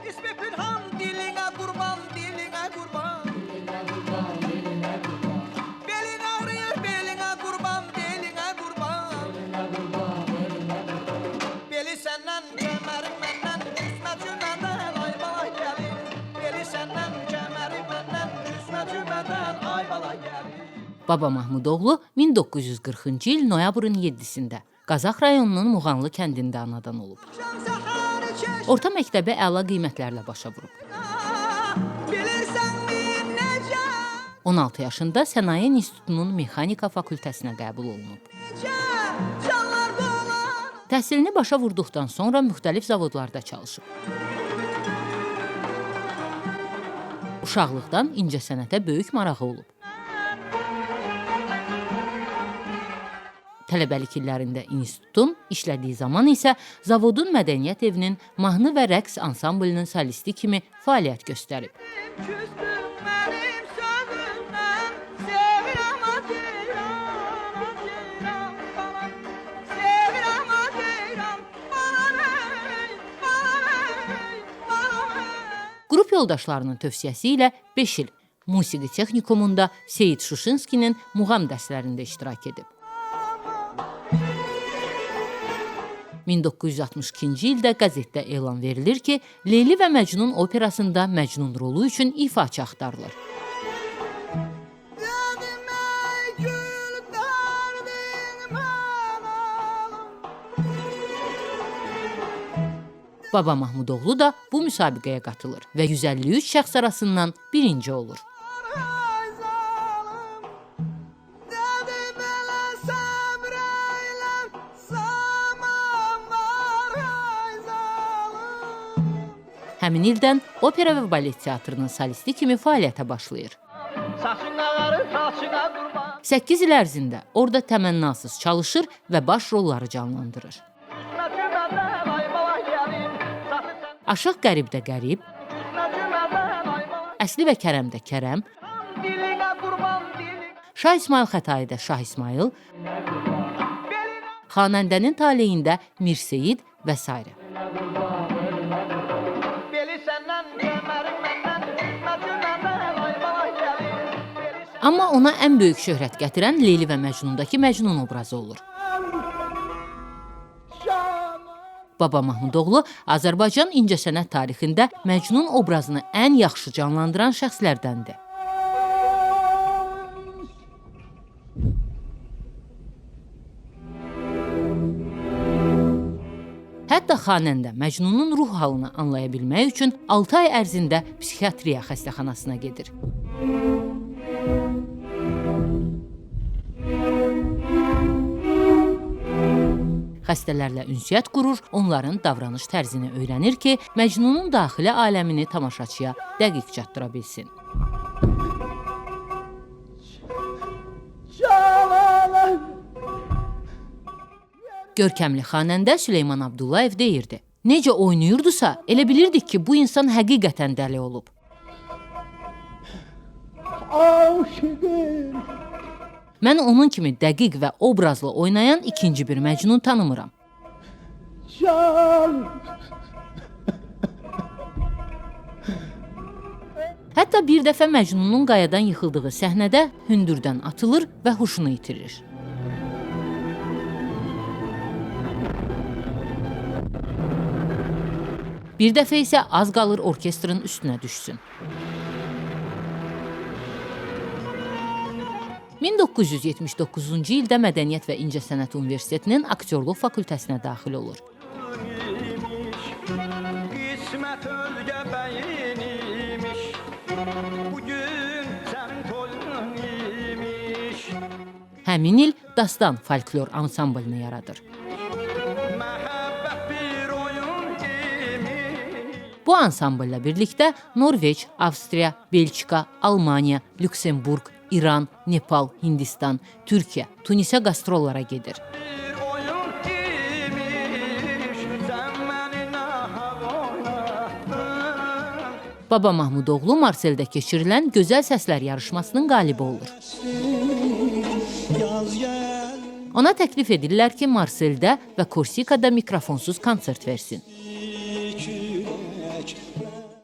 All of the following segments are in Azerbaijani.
İsmi Pünhan, diline kurban, diline kurban. Belin ağrıyor, beline kurban, beline kurban. Beli senden, kemerim benden, küsme cümleden, ay balay gelin. Beli senden, kemerim benden, küsme cümleden, ay balay gelin. Baba Mahmudoğlu 1940-cı il noyabrın 7-sində Qazax rayonunun Muğanlı kəndində anadan olub. Orta məktəbi əla qiymətlərlə başa vurub. 16 yaşında Sənaye İnstitutunun Mexanika fakültəsinə qəbul olunub. Təhsilini başa vurduqdan sonra müxtəlif zavodlarda çalışıb. Uşaqlıqdan incəsənətə böyük marağı olub. Tələbəlik illərində institutun, işlədiyi zaman isə zavodun mədəniyyət evinin mahnı və rəqs ansamblının solisti kimi fəaliyyət göstərib. Qrup yoldaşlarının tövsiyəsi ilə 5 il musiqi texnikumunda Seyid Şuşinskinin muğam dərslərində iştirak edib. 1962-ci ildə qəzetdə elan verilir ki, Leyli və Məcnun operasında Məcnun rolu üçün ifaçı axtarılır. Baba Mahmudoğlu da bu müsabiqəyə qatılır və 153 şəxs arasından birinci olur. Həmin ildən opera və balet teatrının solisti kimi fəaliyyətə başlayır. 8 il ərzində orada təmənnasız çalışır və baş rolları canlandırır. Aşıq Qəribdə Qərib, Əsli və Kərəmdə Kərəm, Şah İsmail Xətaidə Şah İsmail, Xanəndənin taleyində Mirseyid və s. Amma ona ən böyük şöhrət gətirən Leyli və Məcnundakı Məcnun obrazı olur. Baba Mahmudoğlu Azərbaycan incəsənət tarixində Məcnun obrazını ən yaxşı canlandıran şəxslərdəndir. Hətta xanəndə Məcnunun ruh halını anlaya bilmək üçün 6 ay ərzində psixiatriya xəstəxanasına gedir. Xəstələrlə ünsiyyət qurur, onların davranış tərzini öyrənir ki, Məcnunun daxili aləmini tamaşaçıya dəqiq çatdıra bilsin. Görkəmli xanəndə Süleyman Abdullayev deyirdi, necə oynayırdısa, elə bilirdik ki, bu insan həqiqətən dəli olub. Mən onun kimi dəqiq və obrazlı oynayan ikinci bir Məcnun tanımıram. Hətta bir dəfə Məcnunun qayadan yıxıldığı səhnədə hündürdən atılır və huşunu itirir. Bir dəfə isə az qalır orkestrın üstünə düşsün. 1979-cu ildə Mədəniyyət və İncəsənət Universitetinin Aktyorluq fakültəsinə daxil olur. Həmin il Dastan folklor ansamblını yaradır. Bu ansamblla birlikdə Norveç, Avstriya, Belçika, Almaniya, Lüksemburq, İran, Nepal, Hindistan, Türkiyə, Tunisə qastrollara gedir. Baba Mahmudoğlu Marseldə keçirilən Gözəl Səslər yarışmasının qalibi olur. Ona təklif edirlər ki, Marseldə və Korsikada mikrofonsuz konsert versin.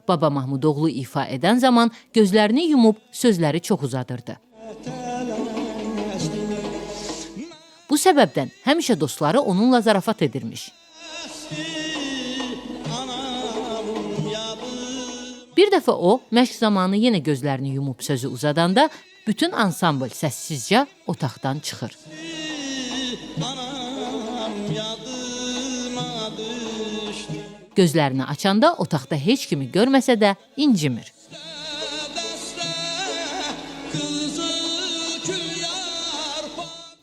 Baba Mahmudoğlu ifa edən zaman gözlərini yumub sözləri çox uzadırdı. Bu səbəbdən həmişə dostları onunla zarafat edirmiş. Bir dəfə o, məşq zamanı yenə gözlərini yumub sözü uzadanda, bütün ansambl səssizcə otaqdan çıxır. Gözlərini açanda otaqda heç kimi görməsə də incimir.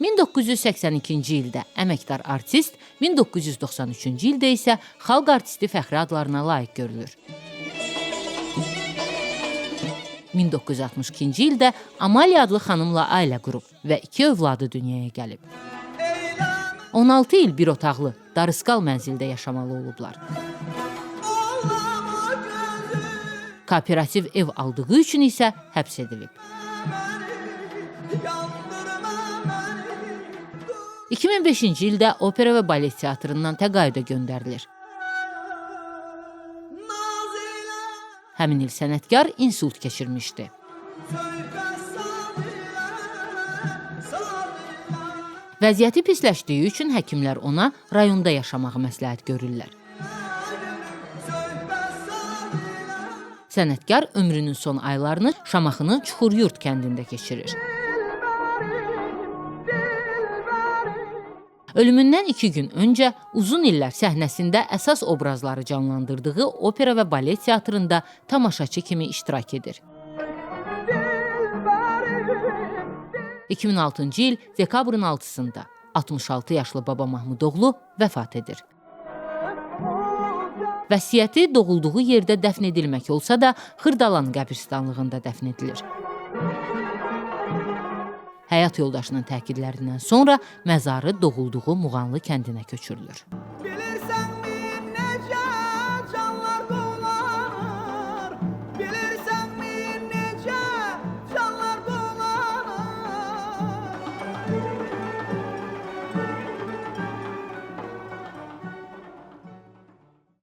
...1982-ci ildə əməkdar artist, 1993-cü ildə isə xalq artisti fəxri adlarına layiq görülür. 1962-ci ildə Amaliya adlı xanımla ailə qurub və 2 övladı dünyaya gəlib. 16 il bir otaqlı Darısqal mənzildə yaşamalı olublar. Kooperativ ev aldığı üçün isə həbs edilib. 2005-ci ildə opera və balet teatrından təqaüdə göndərilir. Həmin il sənətkar insult keçirmişdi. Vəziyyəti pisləşdiyi üçün həkimlər ona rayonda yaşamağı məsləhət görürlər. Sənətkar ömrünün son aylarını Şamaxının Çuxuryurt kəndində keçirir. Ölümündən 2 gün öncə uzun illər səhnəsində əsas obrazları canlandırdığı opera və balet teatrında tamaşaçı kimi iştirak edir. 2006-cı il dekabrın 6-sında 66 yaşlı Baba Mahmudoğlu vəfat edir. Vəsiyyəti doğulduğu yerdə dəfn edilmək olsa da, Xırdalan qəbirstanlığında dəfn edilir. Həyat yoldaşının təkidlərindən sonra məzarı doğulduğu Muğanlı kəndinə köçürülür.